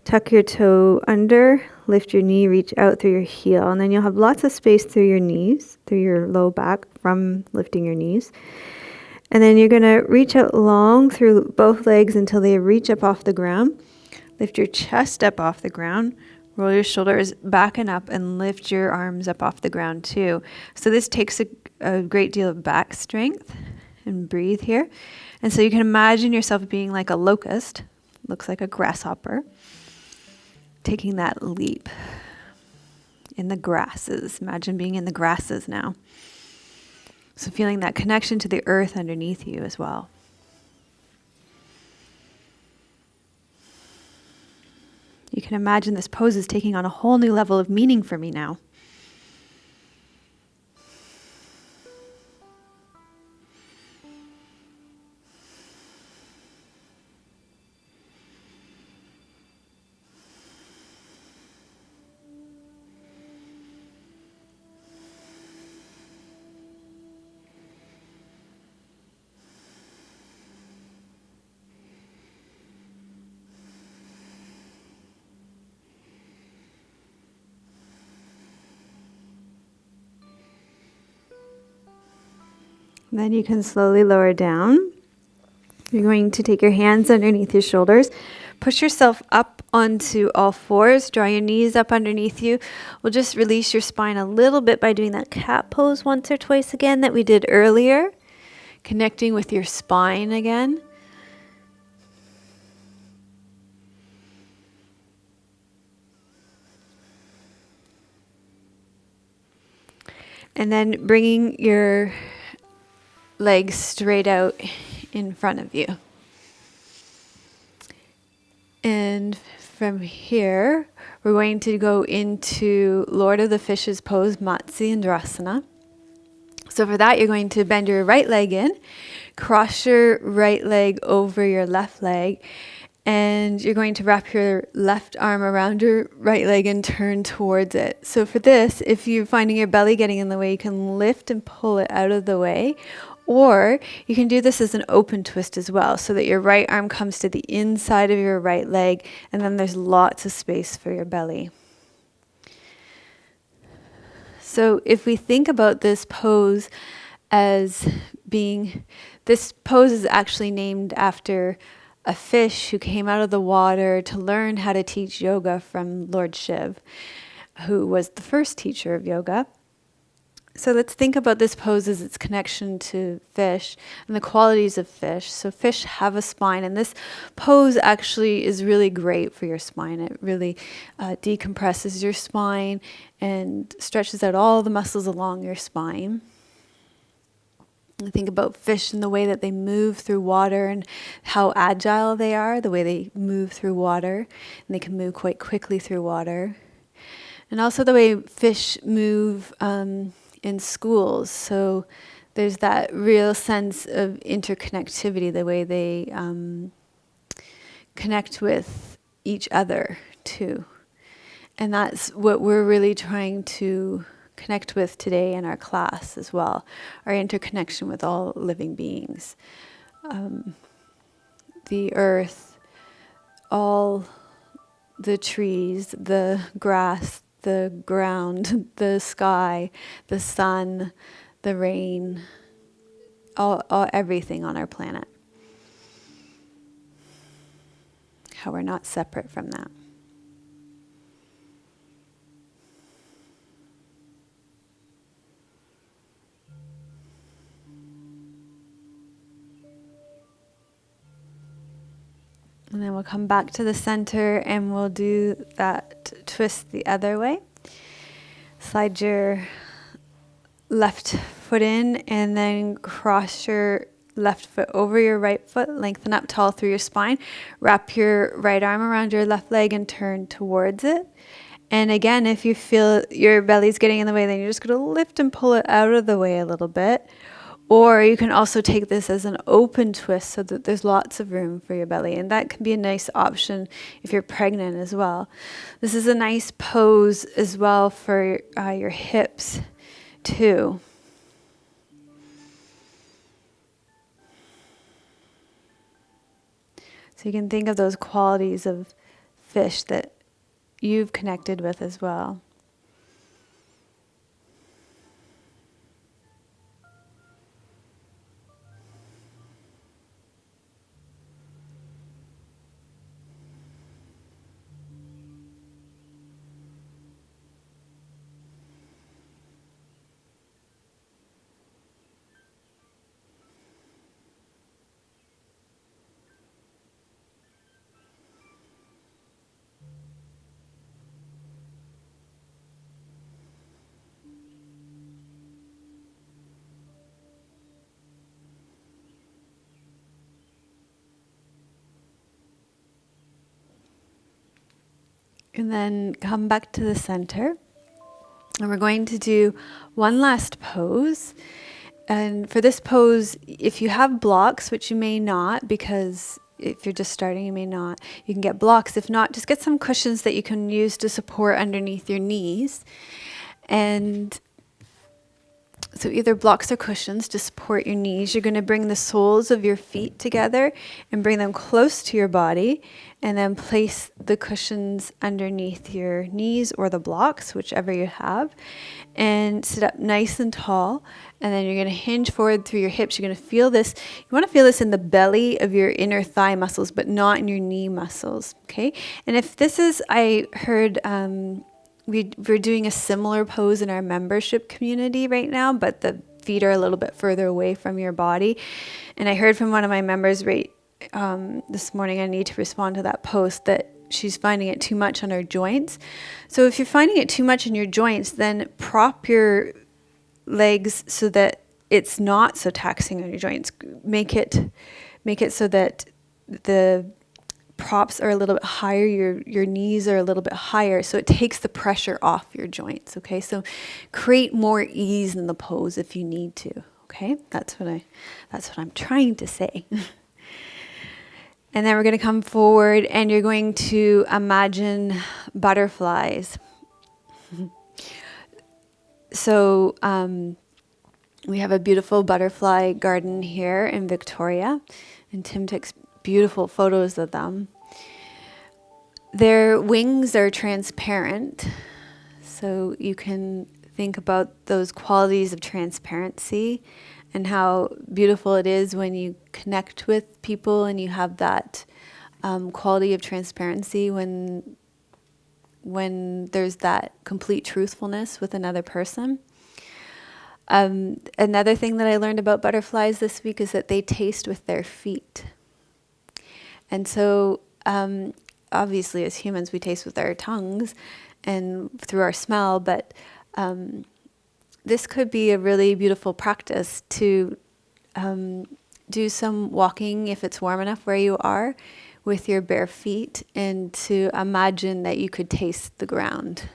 Tuck your toe under, lift your knee, reach out through your heel, and then you'll have lots of space through your knees, through your low back from lifting your knees. And then you're going to reach out long through both legs until they reach up off the ground. Lift your chest up off the ground. Roll your shoulders back and up and lift your arms up off the ground too. So this takes a great deal of back strength. And breathe here. And so you can imagine yourself being like a locust. Looks like a grasshopper. Taking that leap in the grasses. Imagine being in the grasses now. So feeling that connection to the earth underneath you as well. You can imagine this pose is taking on a whole new level of meaning for me now. Then you can slowly lower down. You're going to take your hands underneath your shoulders. Push yourself up onto all fours. Draw your knees up underneath you. We'll just release your spine a little bit by doing that cat pose once or twice again that we did earlier. Connecting with your spine again. And then bringing your legs straight out in front of you. And from here, we're going to go into Lord of the Fishes pose, Matsyendrasana. So for that, you're going to bend your right leg in, cross your right leg over your left leg, and you're going to wrap your left arm around your right leg and turn towards it. So for this, if you're finding your belly getting in the way, you can lift and pull it out of the way. Or you can do this as an open twist as well, so that your right arm comes to the inside of your right leg, and then there's lots of space for your belly. So if we think about this pose as being, this pose is actually named after a fish who came out of the water to learn how to teach yoga from Lord Shiv, who was the first teacher of yoga. So let's think about this pose as its connection to fish and the qualities of fish. So fish have a spine, and this pose actually is really great for your spine. It really decompresses your spine and stretches out all the muscles along your spine. Think about fish and the way that they move through water and how agile they are, the way they move through water, and they can move quite quickly through water. And also the way fish move in schools. So there's that real sense of interconnectivity, the way they connect with each other too. And that's what we're really trying to connect with today in our class as well, our interconnection with all living beings. The earth, all the trees, the grass, the ground, the sky, the sun, the rain, everything on our planet. How we're not separate from that. And then we'll come back to the center and we'll do that twist the other way. Slide your left foot in and then cross your left foot over your right foot. Lengthen up tall through your spine. Wrap your right arm around your left leg and turn towards it. And again, if you feel your belly's getting in the way, then you're just going to lift and pull it out of the way a little bit. Or you can also take this as an open twist so that there's lots of room for your belly. And that can be a nice option if you're pregnant as well. This is a nice pose as well for your hips too. So you can think of those qualities of fish that you've connected with as well. And then come back to the center. And we're going to do one last pose. And for this pose, if you have blocks, which you may not, because if you're just starting, you may not, you can get blocks. If not, just get some cushions that you can use to support underneath your knees. And so either blocks or cushions to support your knees. You're going to bring the soles of your feet together and bring them close to your body, and then place the cushions underneath your knees or the blocks, whichever you have, and sit up nice and tall. And then you're going to hinge forward through your hips. You're going to feel this. You want to feel this in the belly of your inner thigh muscles, but not in your knee muscles. Okay. And if this is, I heard, we're doing a similar pose in our membership community right now, but the feet are a little bit further away from your body. And I heard from one of my members this morning, I need to respond to that post, that she's finding it too much on her joints. So if you're finding it too much in your joints, then prop your legs so that it's not so taxing on your joints. Make it so that the props are a little bit higher, your knees are a little bit higher, so it takes the pressure off your joints. Okay, so create more ease in the pose if you need to. Okay, that's what I'm trying to say. And then we're going to come forward and you're going to imagine butterflies. So we have a beautiful butterfly garden here in Victoria, and Tim takes beautiful photos of them. Their wings are transparent, so you can think about those qualities of transparency and how beautiful it is when you connect with people and you have that quality of transparency when there's that complete truthfulness with another person. Another thing that I learned about butterflies this week is that they taste with their feet. And so obviously as humans we taste with our tongues and through our smell, but this could be a really beautiful practice to do some walking if it's warm enough where you are with your bare feet, and to imagine that you could taste the ground,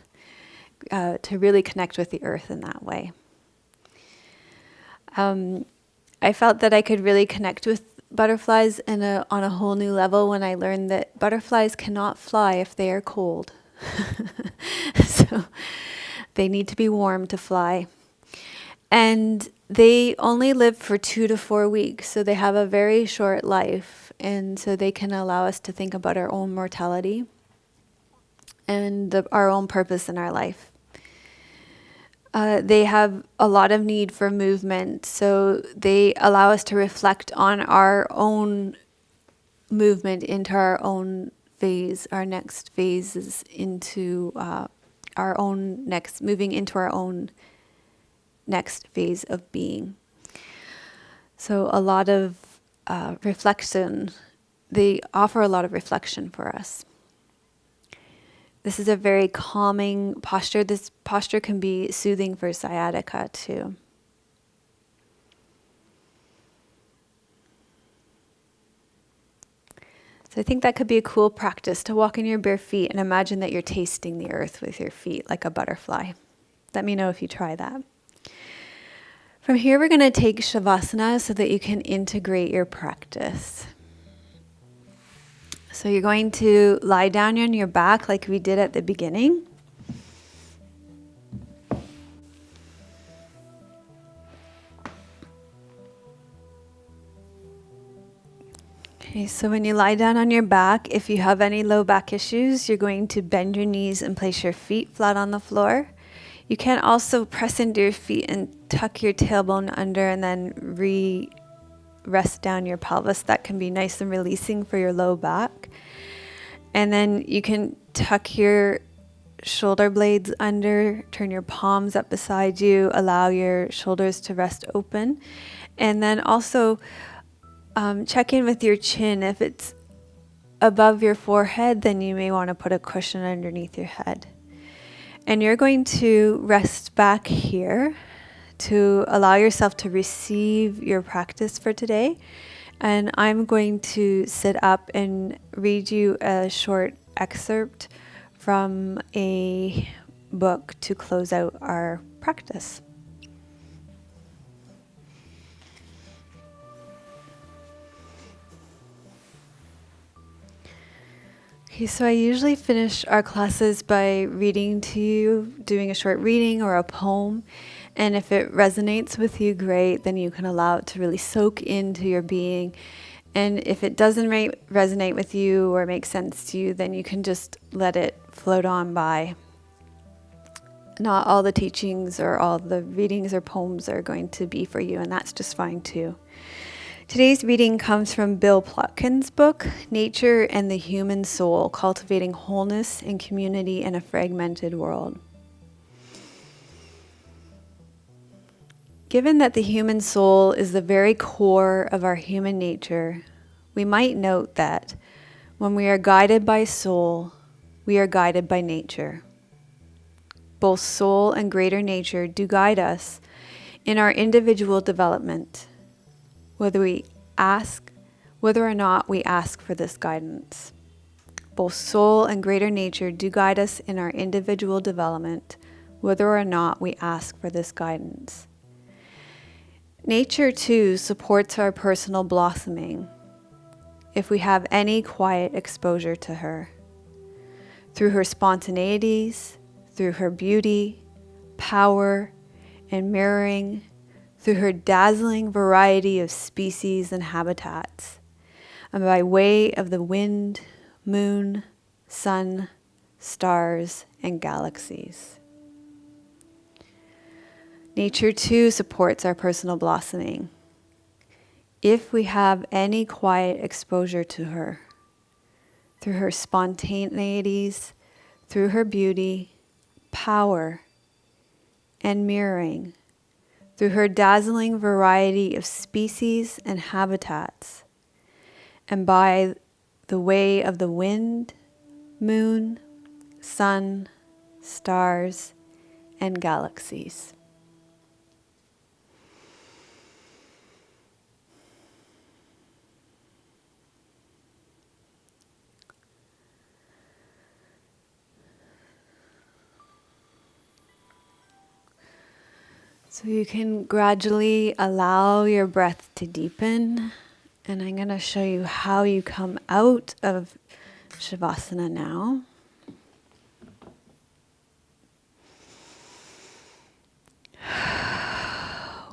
to really connect with the earth in that way. I felt that I could really connect with butterflies on a whole new level when I learned that butterflies cannot fly if they are cold. So they need to be warm to fly. And they only live for 2 to 4 weeks, so they have a very short life. And so they can allow us to think about our own mortality and our own purpose in our life. They have a lot of need for movement, so they allow us to reflect on our own movement into our own phase, our next phases into our own next, moving into our own next phase of being. So a lot of reflection, they offer a lot of reflection for us. This is a very calming posture. This posture can be soothing for sciatica too. So I think that could be a cool practice, to walk in your bare feet and imagine that you're tasting the earth with your feet like a butterfly. Let me know if you try that. From here, we're going to take Shavasana so that you can integrate your practice. So you're going to lie down on your back like we did at the beginning. Okay, so when you lie down on your back, if you have any low back issues, you're going to bend your knees and place your feet flat on the floor. You can also press into your feet and tuck your tailbone under and then rest down your pelvis. That can be nice and releasing for your low back. And then you can tuck your shoulder blades under, turn your palms up beside you, allow your shoulders to rest open. And then also check in with your chin. If it's above your forehead, then you may want to put a cushion underneath your head. And you're going to rest back here to allow yourself to receive your practice for today. And I'm going to sit up and read you a short excerpt from a book to close out our practice. Okay, so I usually finish our classes by reading to you, doing a short reading or a poem. And if it resonates with you, great, then you can allow it to really soak into your being. And if it doesn't resonate with you or make sense to you, then you can just let it float on by. Not all the teachings or all the readings or poems are going to be for you, and that's just fine too. Today's reading comes from Bill Plotkin's book, Nature and the Human Soul, Cultivating Wholeness and Community in a Fragmented World. Given that the human soul is the very core of our human nature, we might note that when we are guided by soul, we are guided by nature. Both soul and greater nature do guide us in our individual development, whether or not we ask for this guidance. Both soul and greater nature do guide us in our individual development, whether or not we ask for this guidance. Nature, too, supports our personal blossoming if we have any quiet exposure to her. Through her spontaneities, through her beauty, power, and mirroring, through her dazzling variety of species and habitats, and by way of the wind, moon, sun, stars, and galaxies. Nature too supports our personal blossoming if we have any quiet exposure to her, through her spontaneities, through her beauty, power, and mirroring, through her dazzling variety of species and habitats, and by the way of the wind, moon, sun, stars, and galaxies. So you can gradually allow your breath to deepen. And I'm going to show you how you come out of Shavasana now.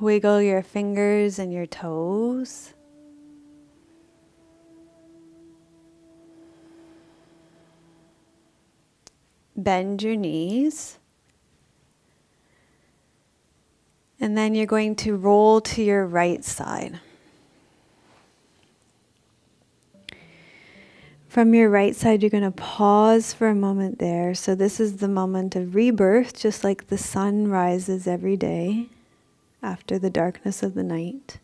Wiggle your fingers and your toes. Bend your knees. And then you're going to roll to your right side. From your right side, you're going to pause for a moment there. So this is the moment of rebirth, just like the sun rises every day after the darkness of the night.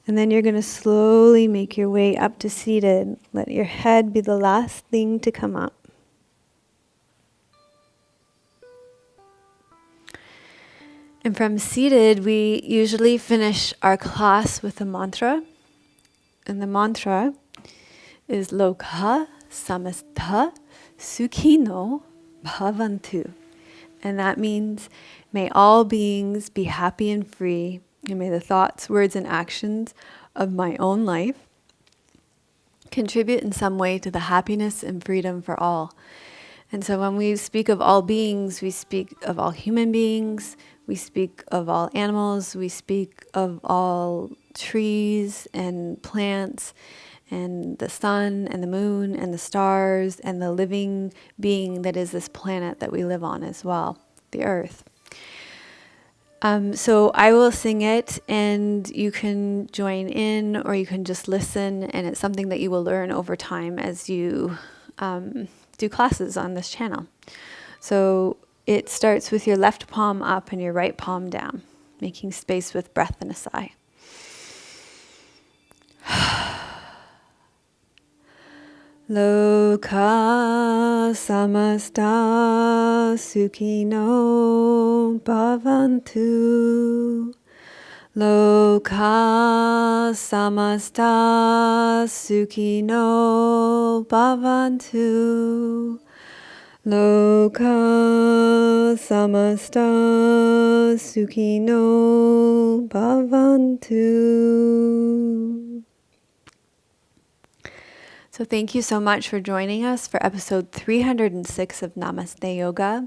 And then you're going to slowly make your way up to seated. Let your head be the last thing to come up. And from seated, we usually finish our class with a mantra. And the mantra is Lokha samastha sukhino bhavantu. And that means, may all beings be happy and free, and may the thoughts, words, and actions of my own life contribute in some way to the happiness and freedom for all. And so when we speak of all beings, we speak of all human beings, we speak of all animals, we speak of all trees and plants, and the sun and the moon and the stars and the living being that is this planet that we live on as well, the earth. So I will sing it and you can join in or you can just listen, and it's something that you will learn over time as you do classes on this channel. So it starts with your left palm up and your right palm down, making space with breath and a sigh. Loka samasta sukhino bhavantu. Loka samasta sukhino bhavantu. Loka samasta sukhino bhavantu. So thank you so much for joining us for episode 306 of Namaste Yoga.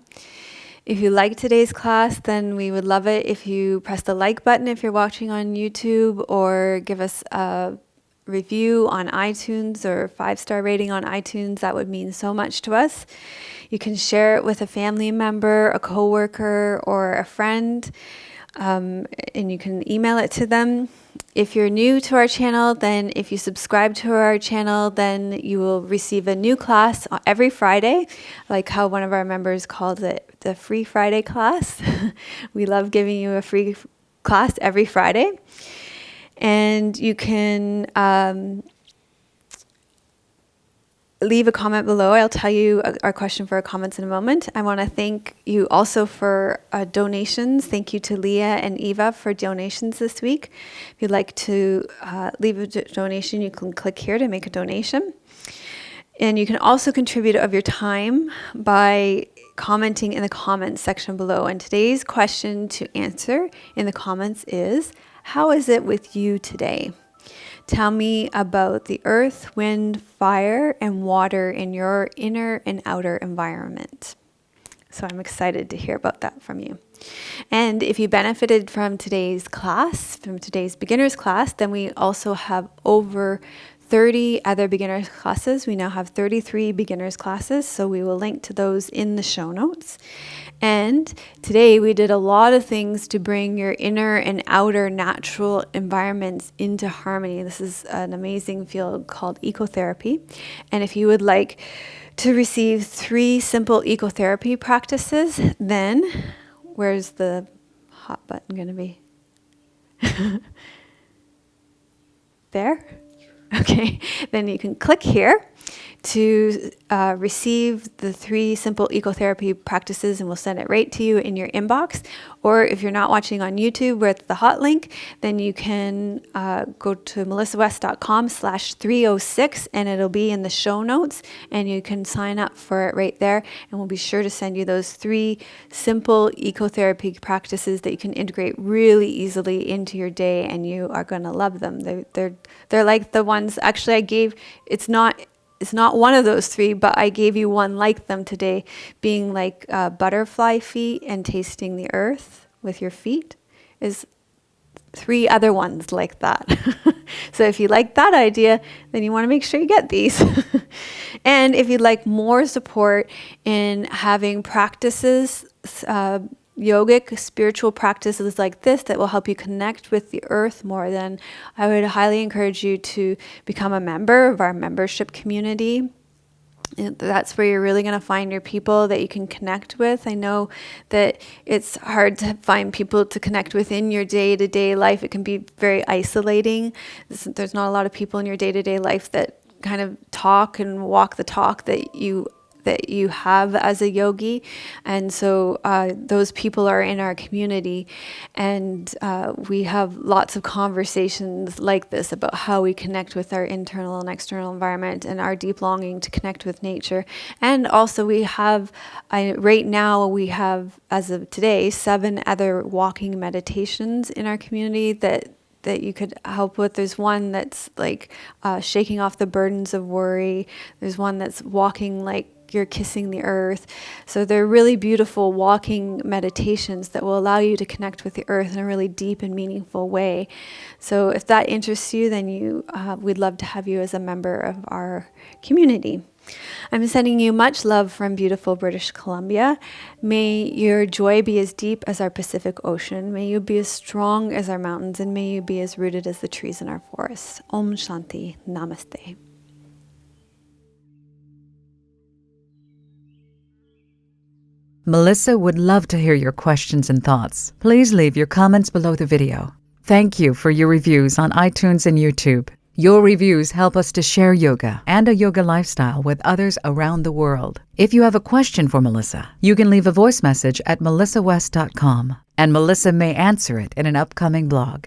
If you liked today's class, then we would love it if you press the like button if you're watching on YouTube, or give us a review on iTunes or 5-star rating on iTunes. That would mean so much to us. You can share it with a family member, a coworker, or a friend, and you can email it to them. If you're new to our channel, then if you subscribe to our channel, then you will receive a new class every Friday, like how one of our members called it the Free Friday class. We love giving you a free class every Friday. And you can leave a comment below. I'll tell you our question for our comments in a moment. I want to thank you also for donations. Thank you to Leah and Eva for donations this week. If you'd like to leave a donation, you can click here to make a donation. And you can also contribute of your time by commenting in the comments section below. And today's question to answer in the comments is, how is it with you today? Tell me about the earth, wind, fire, and water in your inner and outer environment. So I'm excited to hear about that from you. And if you benefited from today's class, from today's beginner's class, then we also have over 30 other beginners classes. We now have 33 beginners classes, so we will link to those in the show notes. And today we did a lot of things to bring your inner and outer natural environments into harmony. This is an amazing field called ecotherapy. And if you would like to receive 3 simple ecotherapy practices, then where's the hot button going to be? There? Okay, then you can click here to receive the 3 simple ecotherapy practices, and we'll send it right to you in your inbox. Or if you're not watching on YouTube with the hot link, then you can go to melissawest.com/306, and it'll be in the show notes, and you can sign up for it right there. And we'll be sure to send you those 3 simple ecotherapy practices that you can integrate really easily into your day, and you are going to love them. They're like the ones actually I gave. It's not one of those 3, but I gave you one like them today, being like butterfly feet and tasting the earth with your feet is 3 other ones like that. So if you like that idea, then you want to make sure you get these. And if you'd like more support in having practices, yogic spiritual practices like this that will help you connect with the earth more, then I would highly encourage you to become a member of our membership community. That's where you're really going to find your people that you can connect with. I know that it's hard to find people to connect with in your day-to-day life. It can be very isolating. There's not a lot of people in your day-to-day life that kind of talk and walk the talk that you have as a yogi. And so those people are in our community, and we have lots of conversations like this about how we connect with our internal and external environment and our deep longing to connect with nature. And also we have, right now we have, as of today, 7 other walking meditations in our community that you could help with. There's one that's like shaking off the burdens of worry. There's one that's walking like you're kissing the earth. So they're really beautiful walking meditations that will allow you to connect with the earth in a really deep and meaningful way. So if that interests you, then we'd love to have you as a member of our community. I'm sending you much love from beautiful British Columbia. May your joy be as deep as our Pacific Ocean. May you be as strong as our mountains, and may you be as rooted as the trees in our forests. Om Shanti. Namaste. Melissa would love to hear your questions and thoughts. Please leave your comments below the video. Thank you for your reviews on iTunes and YouTube. Your reviews help us to share yoga and a yoga lifestyle with others around the world. If you have a question for Melissa, you can leave a voice message at melissawest.com, and Melissa may answer it in an upcoming blog.